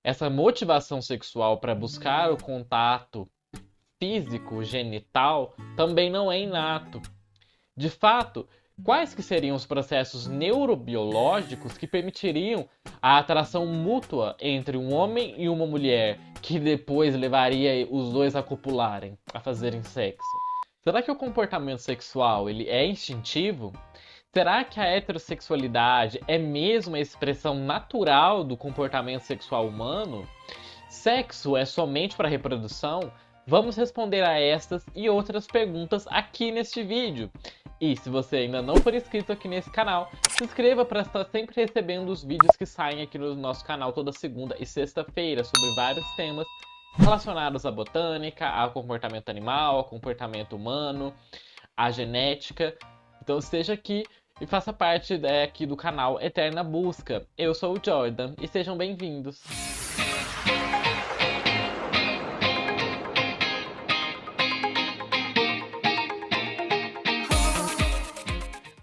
Essa motivação sexual para buscar o contato físico, genital, também não é inato. De fato, quais que seriam os processos neurobiológicos que permitiriam a atração mútua entre um homem e uma mulher, que depois levaria os dois a copularem, a fazerem sexo? Será que o comportamento sexual ele é instintivo? Será que a heterossexualidade é mesmo a expressão natural do comportamento sexual humano? Sexo é somente para reprodução? Vamos responder a estas e outras perguntas aqui neste vídeo. E se você ainda não for inscrito aqui nesse canal, se inscreva para estar sempre recebendo os vídeos que saem aqui no nosso canal toda segunda e sexta-feira sobre vários temas relacionados à botânica, ao comportamento animal, ao comportamento humano, à genética. Então esteja aqui e faça parte aqui do canal Eterna Busca. Eu sou o Jordan e sejam bem-vindos.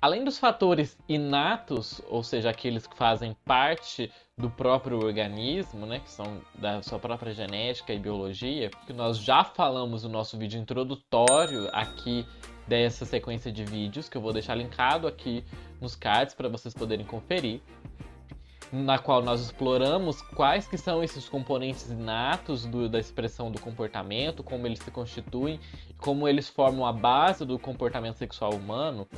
Além dos fatores inatos, ou seja, aqueles que fazem parte do próprio organismo, né, que são da sua própria genética e biologia, que nós já falamos no nosso vídeo introdutório aqui dessa sequência de vídeos, que eu vou deixar linkado aqui nos cards para vocês poderem conferir, na qual nós exploramos quais que são esses componentes inatos da expressão do comportamento, como eles se constituem, como eles formam a base do comportamento sexual humano.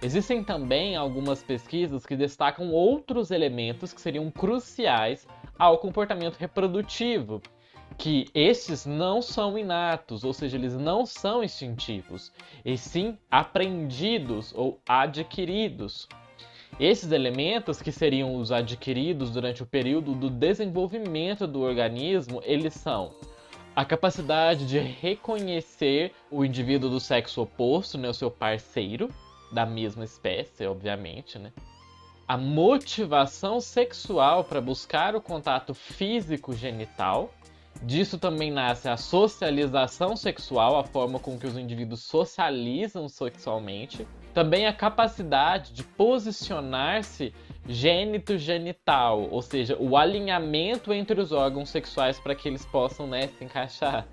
Existem também algumas pesquisas que destacam outros elementos que seriam cruciais ao comportamento reprodutivo, que estes não são inatos, ou seja, eles não são instintivos, e sim aprendidos ou adquiridos. Esses elementos, que seriam os adquiridos durante o período do desenvolvimento do organismo, eles são a capacidade de reconhecer o indivíduo do sexo oposto, né, o seu parceiro, da mesma espécie, obviamente, né? A motivação sexual para buscar o contato físico genital. Disso também nasce a socialização sexual, a forma com que os indivíduos socializam sexualmente. Também a capacidade de posicionar-se gênito-genital, ou seja, o alinhamento entre os órgãos sexuais para que eles possam, né, se encaixar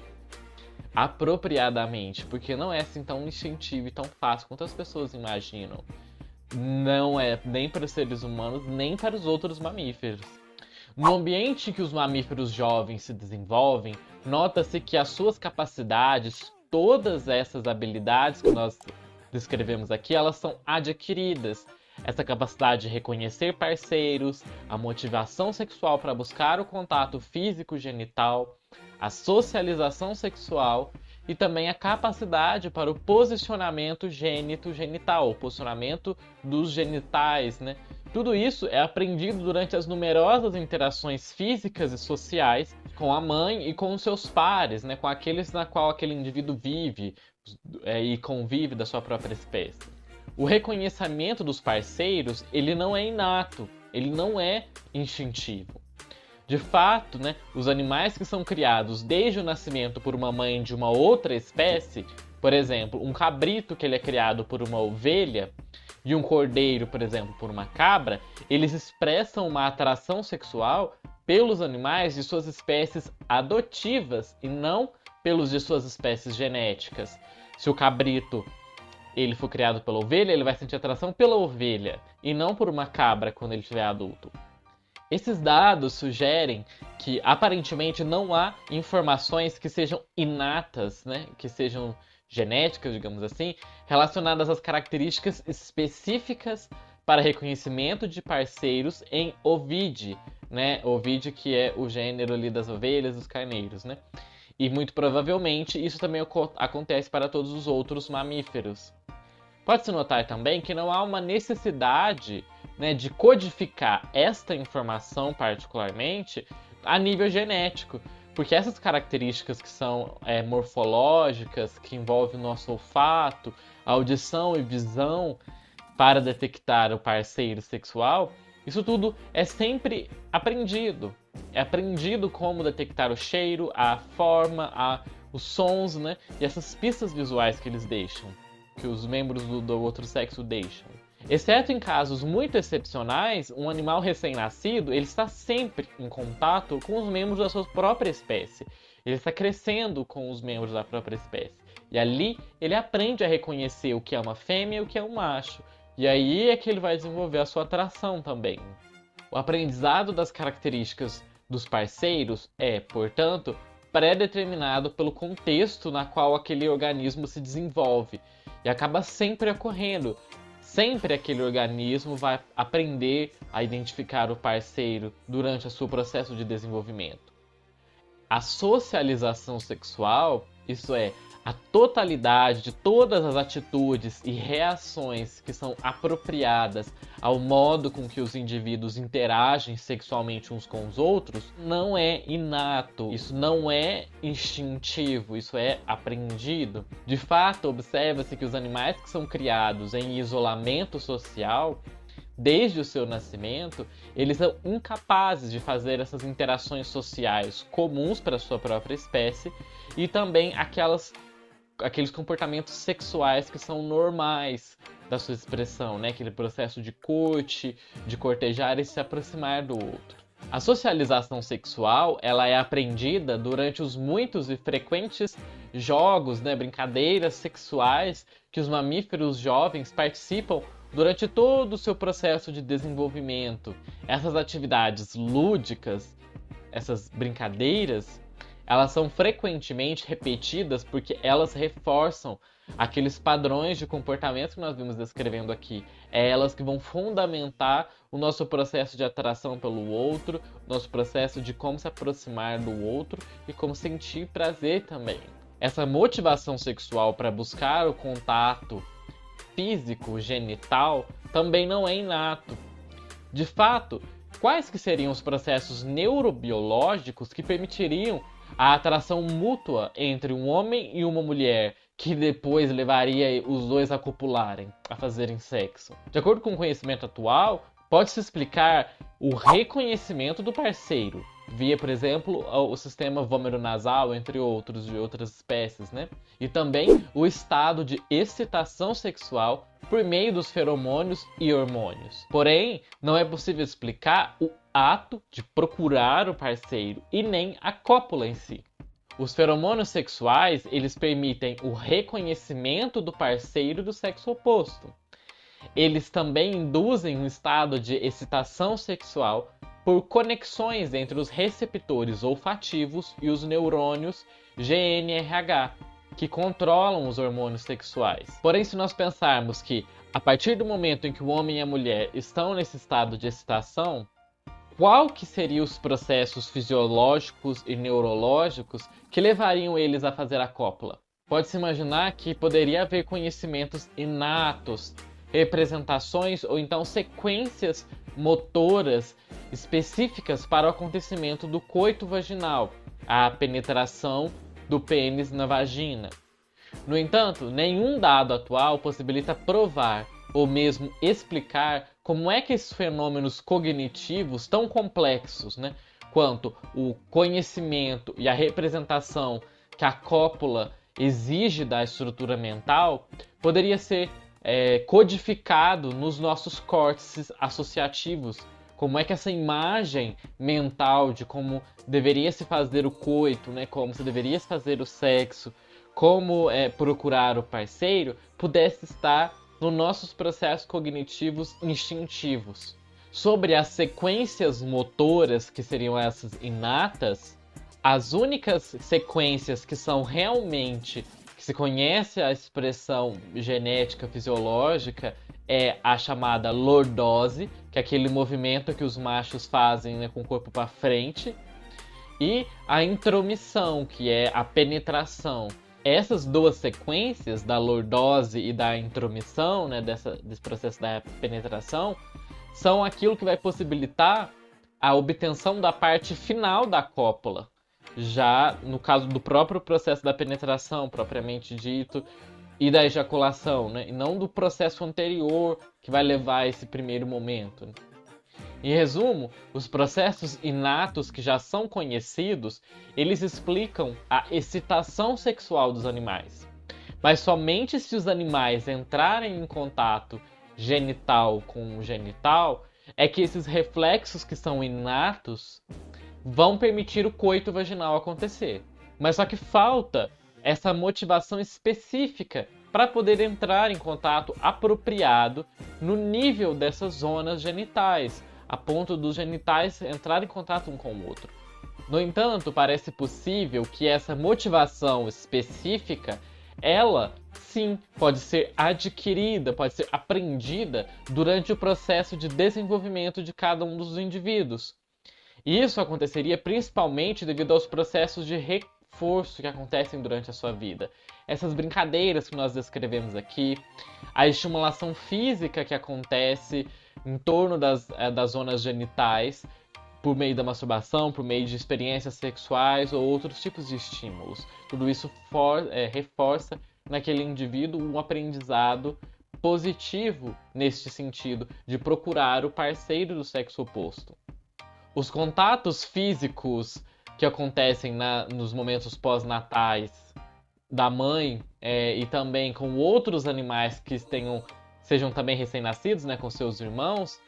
apropriadamente, porque não é assim tão instintivo e tão fácil quanto as pessoas imaginam. Não é nem para os seres humanos, nem para os outros mamíferos. No ambiente em que os mamíferos jovens se desenvolvem, nota-se que as suas capacidades, todas essas habilidades que nós descrevemos aqui, elas são adquiridas. Essa capacidade de reconhecer parceiros, a motivação sexual para buscar o contato físico genital, a socialização sexual e também a capacidade para o posicionamento gênito-genital, o posicionamento dos genitais, né? Tudo isso é aprendido durante as numerosas interações físicas e sociais com a mãe e com os seus pares, né? Com aqueles na qual aquele indivíduo vive e convive da sua própria espécie. O reconhecimento dos parceiros, ele não é inato, ele não é instintivo. De fato, né, os animais que são criados desde o nascimento por uma mãe de uma outra espécie, por exemplo, um cabrito que ele é criado por uma ovelha e um cordeiro, por exemplo, por uma cabra, eles expressam uma atração sexual pelos animais de suas espécies adotivas e não pelos de suas espécies genéticas. Se o cabrito ele for criado pela ovelha, ele vai sentir atração pela ovelha e não por uma cabra quando ele estiver adulto. Esses dados sugerem que aparentemente não há informações que sejam inatas, né, que sejam genéticas, digamos assim, relacionadas às características específicas para reconhecimento de parceiros em ovídeo, né? Ovídeo que é o gênero ali das ovelhas, dos carneiros, né? E muito provavelmente isso também acontece para todos os outros mamíferos. Pode-se notar também que não há uma necessidade, né, de codificar esta informação particularmente a nível genético, porque essas características que são morfológicas, que envolvem o nosso olfato, audição e visão para detectar o parceiro sexual, isso tudo é sempre aprendido. É aprendido como detectar o cheiro, a forma, os sons, né, e essas pistas visuais que eles deixam, que os membros do outro sexo deixam. Exceto em casos muito excepcionais, um animal recém-nascido ele está sempre em contato com os membros da sua própria espécie. Ele está crescendo com os membros da própria espécie. E ali ele aprende a reconhecer o que é uma fêmea e o que é um macho. E aí é que ele vai desenvolver a sua atração também. O aprendizado das características dos parceiros é, portanto, pré-determinado pelo contexto na qual aquele organismo se desenvolve e acaba sempre ocorrendo. Sempre aquele organismo vai aprender a identificar o parceiro durante o seu processo de desenvolvimento. A socialização sexual, isso é, a totalidade de todas as atitudes e reações que são apropriadas ao modo com que os indivíduos interagem sexualmente uns com os outros, não é inato, isso não é instintivo, isso é aprendido. De fato, observa-se que os animais que são criados em isolamento social, desde o seu nascimento, eles são incapazes de fazer essas interações sociais comuns para a sua própria espécie e também aqueles comportamentos sexuais que são normais da sua expressão, né? Aquele processo de coite, de cortejar e se aproximar do outro. A socialização sexual, ela é aprendida durante os muitos e frequentes jogos, né, brincadeiras sexuais que os mamíferos jovens participam durante todo o seu processo de desenvolvimento. Essas atividades lúdicas, essas brincadeiras, elas são frequentemente repetidas porque elas reforçam aqueles padrões de comportamento que nós vimos descrevendo aqui. É elas que vão fundamentar o nosso processo de atração pelo outro, nosso processo de como se aproximar do outro e como sentir prazer também. Essa motivação sexual para buscar o contato físico, genital, também não é inato. De fato, quais que seriam os processos neurobiológicos que permitiriam a atração mútua entre um homem e uma mulher, que depois levaria os dois a copularem, a fazerem sexo? De acordo com o conhecimento atual, pode-se explicar o reconhecimento do parceiro, via, por exemplo, o sistema vômero-nasal, entre outros, de outras espécies, né? E também o estado de excitação sexual por meio dos feromônios e hormônios. Porém, não é possível explicar o ato de procurar o parceiro e nem a cópula em si. Os feromônios sexuais, eles permitem o reconhecimento do parceiro do sexo oposto. Eles também induzem um estado de excitação sexual por conexões entre os receptores olfativos e os neurônios GNRH, que controlam os hormônios sexuais. Porém, se nós pensarmos que, a partir do momento em que o homem e a mulher estão nesse estado de excitação, qual que seriam os processos fisiológicos e neurológicos que levariam eles a fazer a cópula? Pode-se imaginar que poderia haver conhecimentos inatos, representações ou então sequências motoras específicas para o acontecimento do coito vaginal, a penetração do pênis na vagina. No entanto, nenhum dado atual possibilita provar ou mesmo explicar como é que esses fenômenos cognitivos tão complexos, né, quanto o conhecimento e a representação que a cópula exige da estrutura mental, poderia ser codificado nos nossos córtices associativos. Como é que essa imagem mental de como deveria se fazer o coito, né, como se deveria se fazer o sexo, como procurar o parceiro, pudesse estar nos nossos processos cognitivos instintivos. Sobre as sequências motoras, que seriam essas inatas, as únicas sequências que são realmente, que se conhece a expressão genética fisiológica, é a chamada lordose, que é aquele movimento que os machos fazem, né, com o corpo para frente, e a intromissão, que é a penetração. Essas duas sequências, da lordose e da intromissão, né, desse processo da penetração, são aquilo que vai possibilitar a obtenção da parte final da cópula. Já no caso do próprio processo da penetração, propriamente dito, e da ejaculação, né, e não do processo anterior que vai levar a esse primeiro momento. Em resumo, os processos inatos que já são conhecidos, eles explicam a excitação sexual dos animais. Mas somente se os animais entrarem em contato genital com genital, é que esses reflexos que são inatos vão permitir o coito vaginal acontecer. Mas só que falta essa motivação específica para poder entrar em contato apropriado no nível dessas zonas genitais, a ponto dos genitais entrar em contato um com o outro. No entanto, parece possível que essa motivação específica, ela sim pode ser adquirida, pode ser aprendida durante o processo de desenvolvimento de cada um dos indivíduos. E isso aconteceria principalmente devido aos processos de reforço que acontecem durante a sua vida. Essas brincadeiras que nós descrevemos aqui, a estimulação física que acontece em torno das zonas genitais, por meio da masturbação, por meio de experiências sexuais ou outros tipos de estímulos. Tudo isso reforça naquele indivíduo um aprendizado positivo neste sentido de procurar o parceiro do sexo oposto. Os contatos físicos que acontecem nos momentos pós-natais da mãe e também com outros animais que sejam também recém-nascidos, né, com seus irmãos,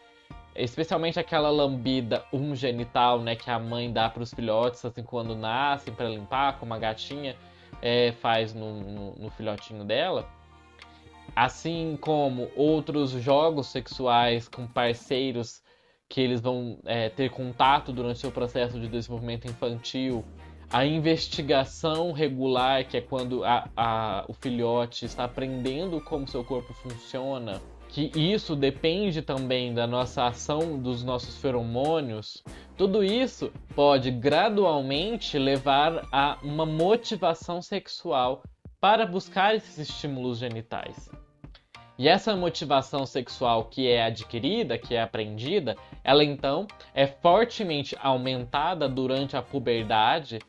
especialmente aquela lambida genital, né, que a mãe dá para os filhotes assim quando nascem para limpar, como a gatinha faz no filhotinho dela. Assim como outros jogos sexuais com parceiros que eles vão ter contato durante o seu processo de desenvolvimento infantil. A investigação regular, que é quando o filhote está aprendendo como seu corpo funciona, que isso depende também da nossa ação, dos nossos feromônios, tudo isso pode gradualmente levar a uma motivação sexual para buscar esses estímulos genitais. E essa motivação sexual que é adquirida, que é aprendida, ela então é fortemente aumentada durante a puberdade,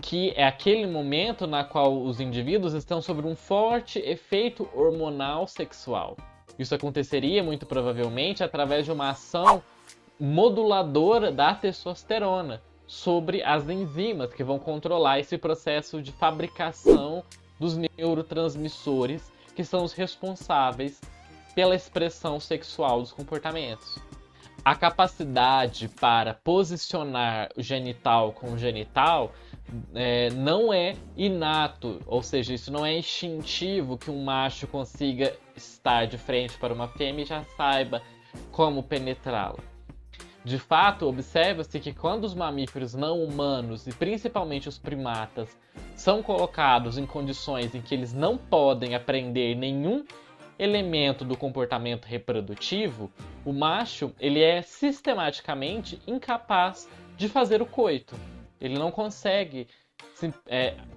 que é aquele momento na qual os indivíduos estão sob um forte efeito hormonal sexual. Isso aconteceria muito provavelmente através de uma ação moduladora da testosterona sobre as enzimas que vão controlar esse processo de fabricação dos neurotransmissores que são os responsáveis pela expressão sexual dos comportamentos. A capacidade para posicionar o genital com o genital não é inato, ou seja, isso não é instintivo que um macho consiga estar de frente para uma fêmea e já saiba como penetrá-la. De fato, observa-se que quando os mamíferos não humanos, e principalmente os primatas, são colocados em condições em que eles não podem aprender nenhum elemento do comportamento reprodutivo, o macho ele é sistematicamente incapaz de fazer o coito. Ele não consegue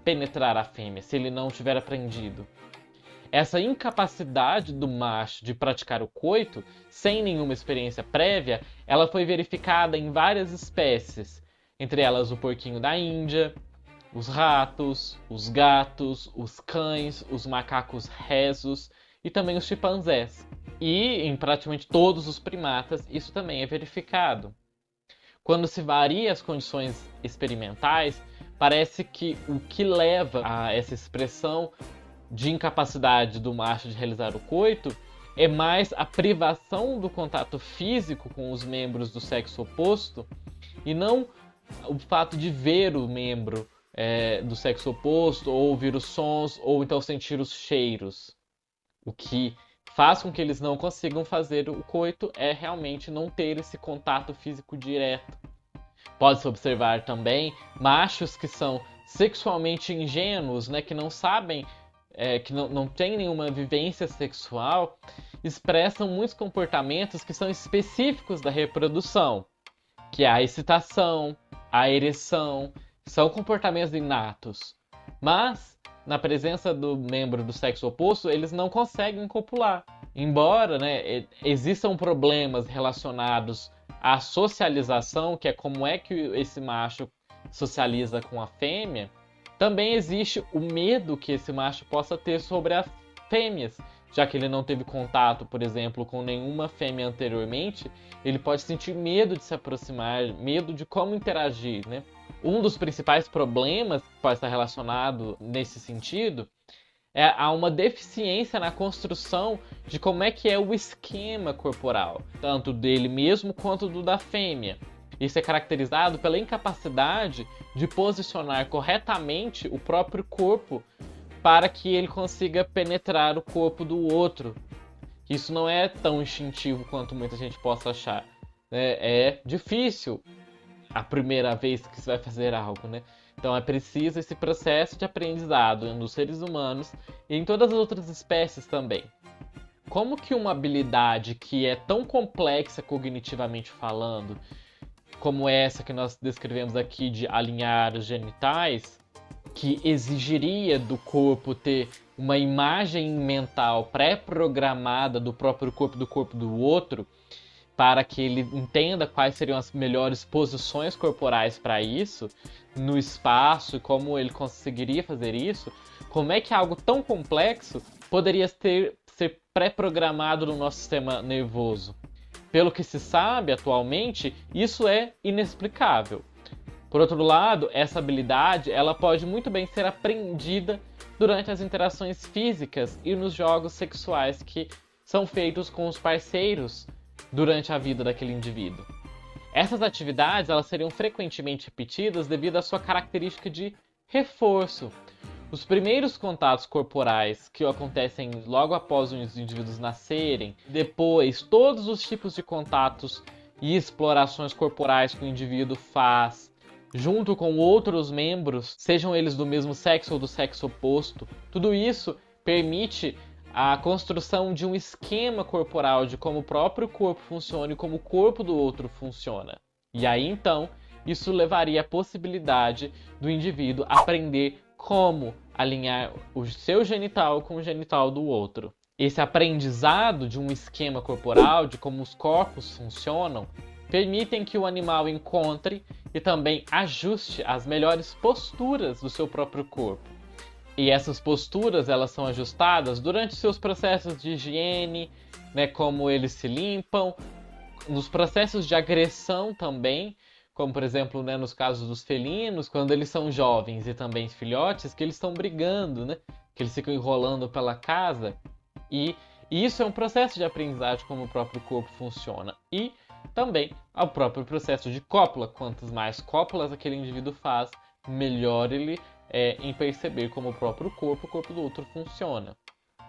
penetrar a fêmea se ele não tiver aprendido. Essa incapacidade do macho de praticar o coito, sem nenhuma experiência prévia, ela foi verificada em várias espécies, entre elas o porquinho da Índia, os ratos, os gatos, os cães, os macacos rhesus e também os chimpanzés. E em praticamente todos os primatas isso também é verificado. Quando se varia as condições experimentais, parece que o que leva a essa expressão de incapacidade do macho de realizar o coito é mais a privação do contato físico com os membros do sexo oposto e não o fato de ver o membro do sexo oposto, ou ouvir os sons, ou então sentir os cheiros. O que faz com que eles não consigam fazer o coito é realmente não ter esse contato físico direto. Pode-se observar também machos que são sexualmente ingênuos, né, que não sabem, que não têm nenhuma vivência sexual, expressam muitos comportamentos que são específicos da reprodução, que é a excitação, a ereção, são comportamentos inatos. Mas, na presença do membro do sexo oposto, eles não conseguem copular. Embora, né, existam problemas relacionados à socialização, que é como é que esse macho socializa com a fêmea, também existe o medo que esse macho possa ter sobre as fêmeas, já que ele não teve contato, por exemplo, com nenhuma fêmea anteriormente, ele pode sentir medo de se aproximar, medo de como interagir, né? Um dos principais problemas que pode estar relacionado nesse sentido há uma deficiência na construção de como é que é o esquema corporal, tanto dele mesmo quanto do da fêmea. Isso é caracterizado pela incapacidade de posicionar corretamente o próprio corpo para que ele consiga penetrar o corpo do outro. Isso não é tão instintivo quanto muita gente possa achar. É difícil a primeira vez que você vai fazer algo, né? Então é preciso esse processo de aprendizado nos seres humanos e em todas as outras espécies também. Como que uma habilidade que é tão complexa cognitivamente falando, como essa que nós descrevemos aqui de alinhar os genitais, que exigiria do corpo ter uma imagem mental pré-programada do próprio corpo do corpo do outro, para que ele entenda quais seriam as melhores posições corporais para isso, no espaço, e como ele conseguiria fazer isso, como é que algo tão complexo poderia ser pré-programado no nosso sistema nervoso? Pelo que se sabe atualmente, isso é inexplicável. Por outro lado, essa habilidade ela pode muito bem ser aprendida durante as interações físicas e nos jogos sexuais que são feitos com os parceiros durante a vida daquele indivíduo. Essas atividades elas seriam frequentemente repetidas devido à sua característica de reforço. Os primeiros contatos corporais que acontecem logo após os indivíduos nascerem, depois todos os tipos de contatos e explorações corporais que o indivíduo faz, junto com outros membros, sejam eles do mesmo sexo ou do sexo oposto, tudo isso permite a construção de um esquema corporal de como o próprio corpo funciona e como o corpo do outro funciona. E aí então, isso levaria à possibilidade do indivíduo aprender como alinhar o seu genital com o genital do outro. Esse aprendizado de um esquema corporal, de como os corpos funcionam, permitem que o animal encontre e também ajuste as melhores posturas do seu próprio corpo. E essas posturas elas são ajustadas durante seus processos de higiene, né, como eles se limpam, nos processos de agressão também, como por exemplo, né, nos casos dos felinos, quando eles são jovens e também filhotes, que eles estão brigando, né, que eles ficam enrolando pela casa. E isso é um processo de aprendizagem como o próprio corpo funciona. E também ao próprio processo de cópula. Quantas mais cópulas aquele indivíduo faz, melhor ele é em perceber como o próprio corpo, o corpo do outro funciona.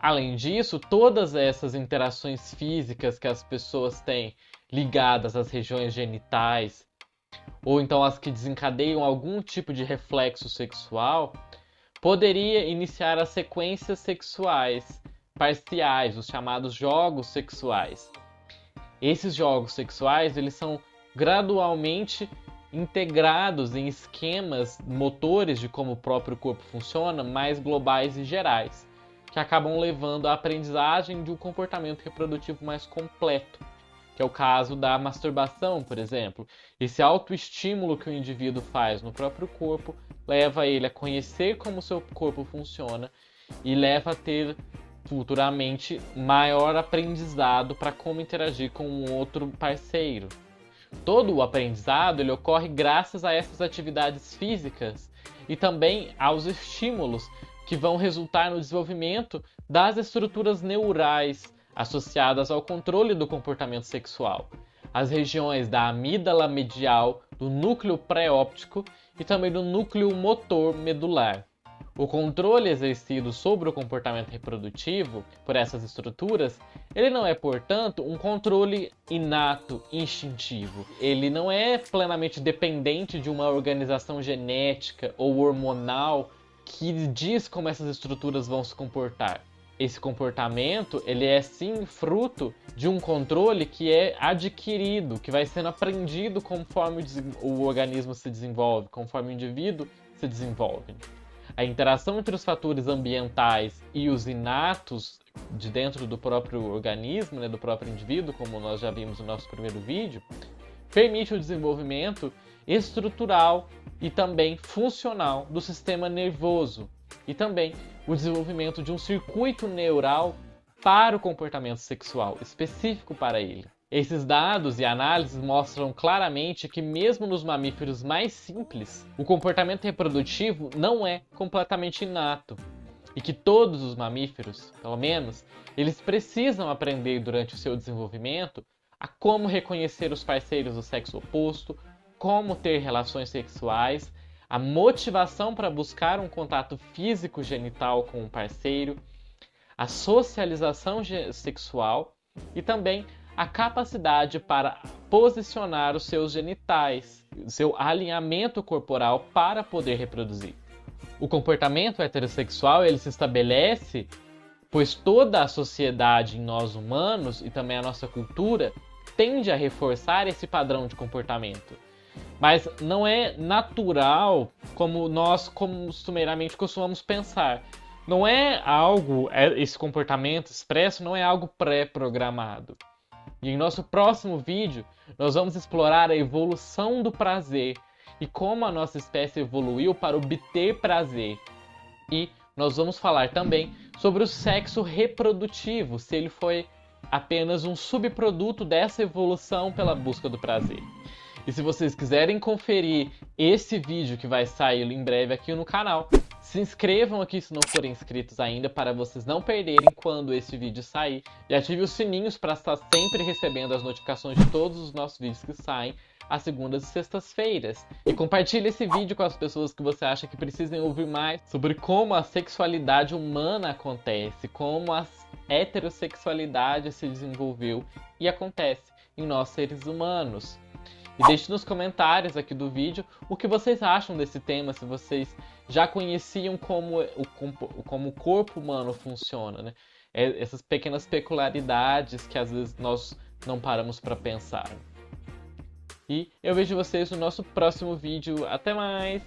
Além disso, todas essas interações físicas que as pessoas têm ligadas às regiões genitais, ou então as que desencadeiam algum tipo de reflexo sexual, poderia iniciar as sequências sexuais parciais, os chamados jogos sexuais. Esses jogos sexuais, eles são gradualmente integrados em esquemas motores de como o próprio corpo funciona, mais globais e gerais, que acabam levando à aprendizagem de um comportamento reprodutivo mais completo, que é o caso da masturbação, por exemplo. Esse autoestímulo que o indivíduo faz no próprio corpo leva ele a conhecer como o seu corpo funciona e leva a ter futuramente maior aprendizado para como interagir com um outro parceiro. Todo o aprendizado ele ocorre graças a essas atividades físicas e também aos estímulos que vão resultar no desenvolvimento das estruturas neurais associadas ao controle do comportamento sexual, as regiões da amígdala medial, do núcleo pré-óptico e também do núcleo motor medular. O controle exercido sobre o comportamento reprodutivo por essas estruturas, ele não é, portanto, um controle inato, instintivo. Ele não é plenamente dependente de uma organização genética ou hormonal que diz como essas estruturas vão se comportar. Esse comportamento, ele é sim fruto de um controle que é adquirido, que vai sendo aprendido conforme o organismo se desenvolve, conforme o indivíduo se desenvolve. A interação entre os fatores ambientais e os inatos de dentro do próprio organismo, né, do próprio indivíduo, como nós já vimos no nosso primeiro vídeo, permite o desenvolvimento estrutural e também funcional do sistema nervoso e também o desenvolvimento de um circuito neural para o comportamento sexual, específico para ele. Esses dados e análises mostram claramente que mesmo nos mamíferos mais simples, o comportamento reprodutivo não é completamente inato. e que todos os mamíferos, pelo menos, eles precisam aprender durante o seu desenvolvimento a como reconhecer os parceiros do sexo oposto, como ter relações sexuais, a motivação para buscar um contato físico genital com um parceiro, a socialização sexual e também a capacidade para posicionar os seus genitais, seu alinhamento corporal para poder reproduzir. O comportamento heterossexual ele se estabelece pois toda a sociedade em nós humanos e também a nossa cultura tende a reforçar esse padrão de comportamento. Mas não é natural como nós costumeiramente costumamos pensar. Não é algo, esse comportamento expresso não é algo pré-programado. E em nosso próximo vídeo, nós vamos explorar a evolução do prazer e como a nossa espécie evoluiu para obter prazer. E nós vamos falar também sobre o sexo reprodutivo, se ele foi apenas um subproduto dessa evolução pela busca do prazer. E se vocês quiserem conferir esse vídeo que vai sair em breve aqui no canal, se inscrevam aqui se não forem inscritos ainda para vocês não perderem quando esse vídeo sair. E ative os sininhos para estar sempre recebendo as notificações de todos os nossos vídeos que saem às segundas e sextas-feiras. E compartilhe esse vídeo com as pessoas que você acha que precisam ouvir mais sobre como a sexualidade humana acontece, como a heterossexualidade se desenvolveu e acontece em nós seres humanos. E deixe nos comentários aqui do vídeo o que vocês acham desse tema, se vocês já conheciam como o corpo humano funciona, né? Essas pequenas peculiaridades que às vezes nós não paramos para pensar. E eu vejo vocês no nosso próximo vídeo. Até mais!